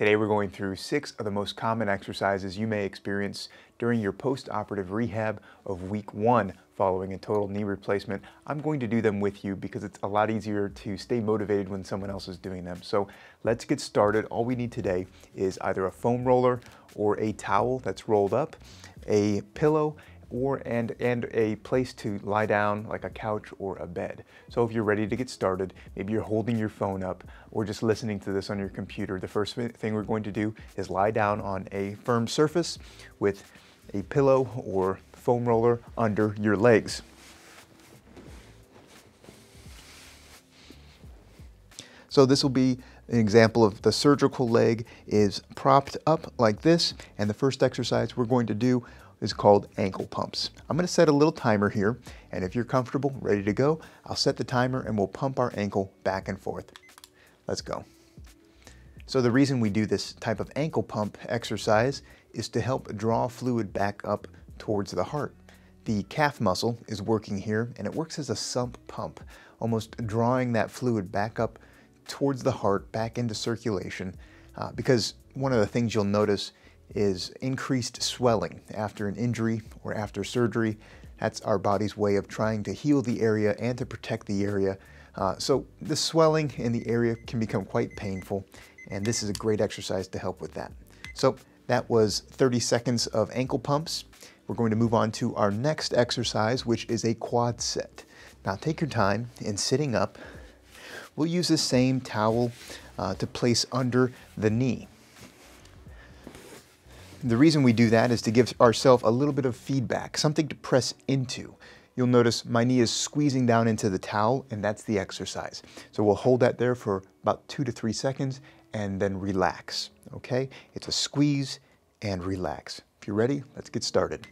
Today we're going through 6 of the most common exercises you may experience during your post-operative rehab of week 1 following a total knee replacement. I'm going to do them with you because it's a lot easier to stay motivated when someone else is doing them. So let's get started. All we need today is either a foam roller or a towel that's rolled up, a pillow, and a place to lie down like a couch or a bed. So if you're ready to get started, maybe you're holding your phone up or just listening to this on your computer, the first thing we're going to do is lie down on a firm surface with a pillow or foam roller under your legs. So this will be an example of the surgical leg is propped up like this, and the first exercise we're going to do is called ankle pumps. I'm going to set a little timer here, and if you're comfortable, ready to go, I'll set the timer and we'll pump our ankle back and forth. Let's go. So the reason we do this type of ankle pump exercise is to help draw fluid back up towards the heart. The calf muscle is working here, and it works as a sump pump, almost drawing that fluid back up towards the heart, back into circulation, because one of the things you'll notice is increased swelling after an injury or after surgery. That's our body's way of trying to heal the area and to protect the area. So the swelling in the area can become quite painful, and this is a great exercise to help with that. So that was 30 seconds of ankle pumps. We're going to move on to our next exercise, which is a quad set. Now take your time in sitting up. We'll use the same towel to place under the knee. The reason we do that is to give ourselves a little bit of feedback, something to press into. You'll notice my knee is squeezing down into the towel, and that's the exercise. So we'll hold that there for about 2 to 3 seconds and then relax, okay? It's a squeeze and relax. If you're ready, let's get started.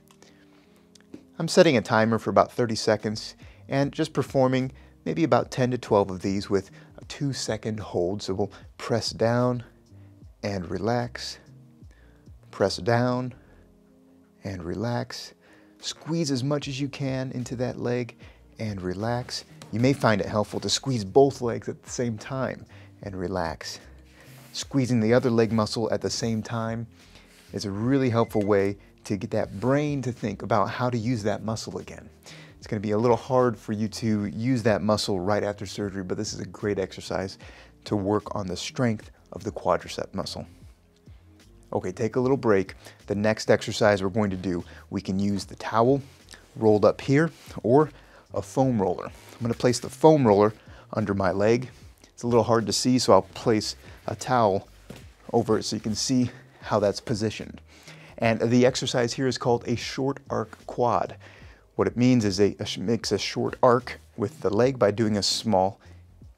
I'm setting a timer for about 30 seconds and just performing maybe about 10 to 12 of these with a 2-second hold. So we'll press down and relax. Press down and relax. Squeeze as much as you can into that leg and relax. You may find it helpful to squeeze both legs at the same time and relax. Squeezing the other leg muscle at the same time is a really helpful way to get that brain to think about how to use that muscle again. It's going to be a little hard for you to use that muscle right after surgery, but this is a great exercise to work on the strength of the quadricep muscle. Okay, take a little break. The next exercise we're going to do, we can use the towel rolled up here or a foam roller. I'm going to place the foam roller under my leg. It's a little hard to see, so I'll place a towel over it so you can see how that's positioned. And the exercise here is called a short arc quad. What it means is makes a short arc with the leg by doing a small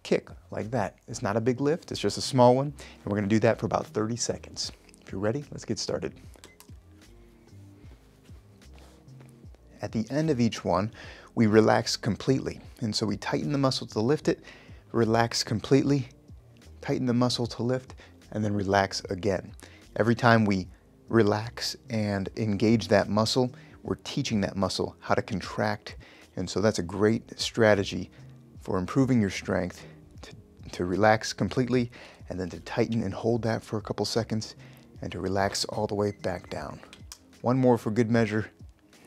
kick like that. It's not a big lift, it's just a small one, and we're going to do that for about 30 seconds. If you're ready, let's get started. At the end of each one, we relax completely. And so we tighten the muscle to lift it, relax completely, tighten the muscle to lift, and then relax again. Every time we relax and engage that muscle, we're teaching that muscle how to contract. And so that's a great strategy for improving your strength, to relax completely and then to tighten and hold that for a couple seconds, and to relax all the way back down. One more for good measure,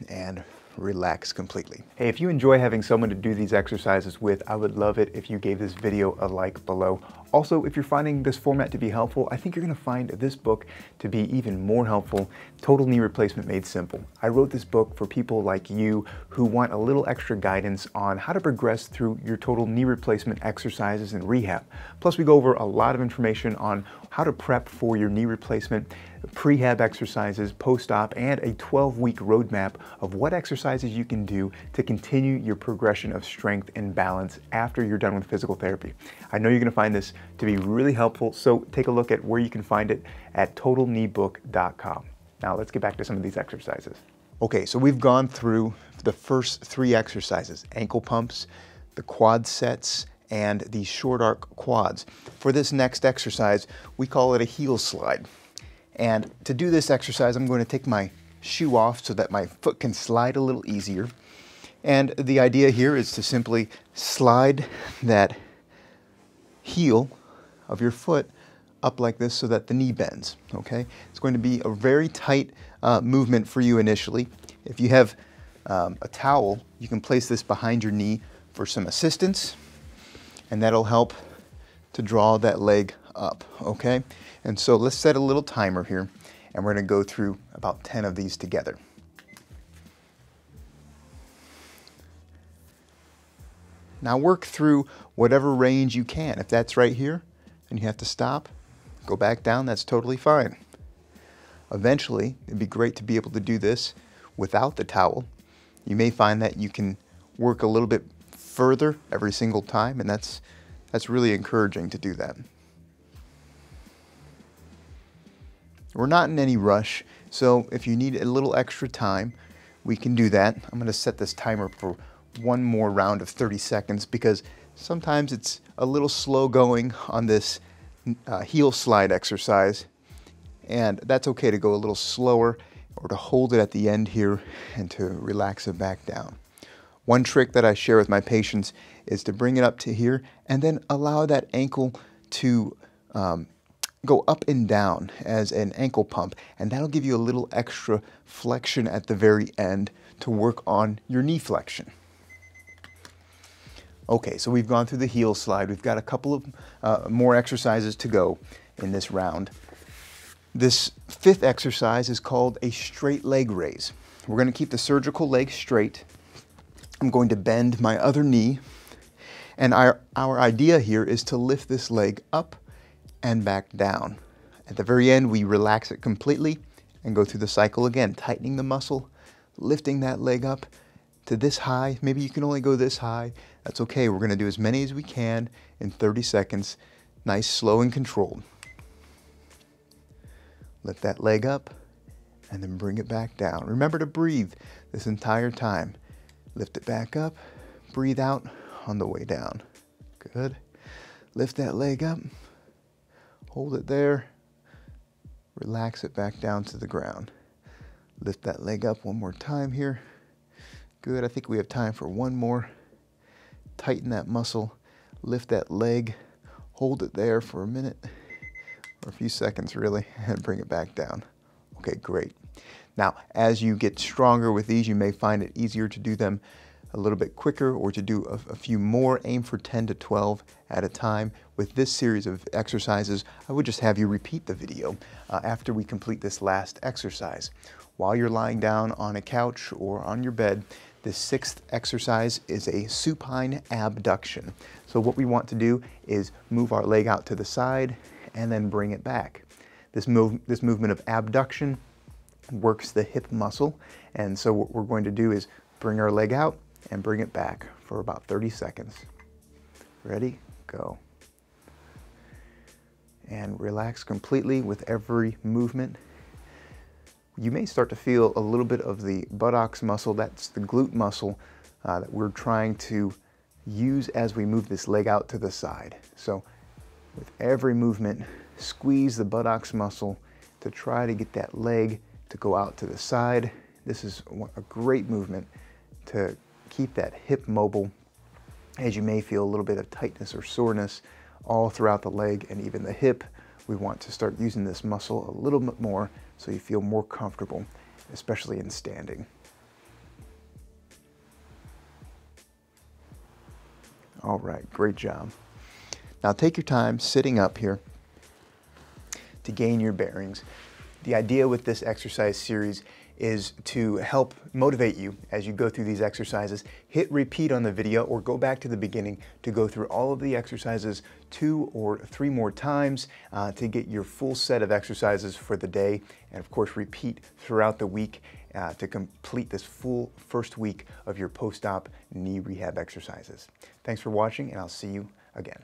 and relax completely. Hey, if you enjoy having someone to do these exercises with, I would love it if you gave this video a like below. Also, if you're finding this format to be helpful, I think you're gonna find this book to be even more helpful, Total Knee Replacement Made Simple. I wrote this book for people like you who want a little extra guidance on how to progress through your total knee replacement exercises and rehab. Plus, we go over a lot of information on how to prep for your knee replacement, prehab exercises, post-op, and a 12-week roadmap of what exercises you can do to continue your progression of strength and balance after you're done with physical therapy. I know you're going to find this to be really helpful, so take a look at where you can find it at totalkneebook.com. Now let's get back to some of these exercises. Okay, so we've gone through the first 3 exercises: ankle pumps, the quad sets, and the short arc quads. For this next exercise, we call it a heel slide. And to do this exercise, I'm going to take my shoe off so that my foot can slide a little easier. And the idea here is to simply slide that heel of your foot up like this so that the knee bends, okay? It's going to be a very tight movement for you initially. If you have a towel, you can place this behind your knee for some assistance, and that'll help to draw that leg up, okay? And so let's set a little timer here, and we're gonna go through about 10 of these together. Now work through whatever range you can. If that's right here and you have to stop, go back down, that's totally fine. Eventually, it'd be great to be able to do this without the towel. You may find that you can work a little bit further every single time, and that's really encouraging to do that. We're not in any rush, so if you need a little extra time, we can do that. I'm going to set this timer for one more round of 30 seconds because sometimes it's a little slow going on this heel slide exercise, and that's okay to go a little slower or to hold it at the end here and to relax it back down. One trick that I share with my patients is to bring it up to here and then allow that ankle to go up and down as an ankle pump, and that'll give you a little extra flexion at the very end to work on your knee flexion. Okay, so we've gone through the heel slide. We've got a couple of more exercises to go in this round. This fifth exercise is called a straight leg raise. We're going to keep the surgical leg straight. I'm going to bend my other knee, and our idea here is to lift this leg up and back down. At the very end, we relax it completely and go through the cycle again, tightening the muscle, lifting that leg up to this high. Maybe you can only go this high. That's okay. We're going to do as many as we can in 30 seconds. Nice, slow, and controlled. Lift that leg up and then bring it back down. Remember to breathe this entire time. Lift it back up, breathe out on the way down. Good. Lift that leg up, hold it there, relax it back down to the ground. Lift that leg up one more time here. Good, I think we have time for one more. Tighten that muscle, lift that leg, hold it there for a minute, or a few seconds really, and bring it back down. Okay, great. Now, as you get stronger with these, you may find it easier to do them a little bit quicker or to do a few more. Aim for 10 to 12 at a time. With this series of exercises, I would just have you repeat the video after we complete this last exercise. While you're lying down on a couch or on your bed, this sixth exercise is a supine abduction. So what we want to do is move our leg out to the side and then bring it back. This movement of abduction works the hip muscle, and so what we're going to do is bring our leg out and bring it back for about 30 seconds. Ready? Go. And relax completely with every movement. You may start to feel a little bit of the buttocks muscle. That's the glute muscle that we're trying to use as we move this leg out to the side. So with every movement, squeeze the buttocks muscle to try to get that leg to go out to the side. This is a great movement to keep that hip mobile, as you may feel a little bit of tightness or soreness all throughout the leg and even the hip. We want to start using this muscle a little bit more so you feel more comfortable, especially in standing. All right, great job. Now take your time sitting up here to gain your bearings. The idea with this exercise series is to help motivate you as you go through these exercises. Hit repeat on the video or go back to the beginning to go through all of the exercises 2 or 3 more times to get your full set of exercises for the day, and of course repeat throughout the week to complete this full first week of your post-op knee rehab exercises. Thanks for watching, and I'll see you again.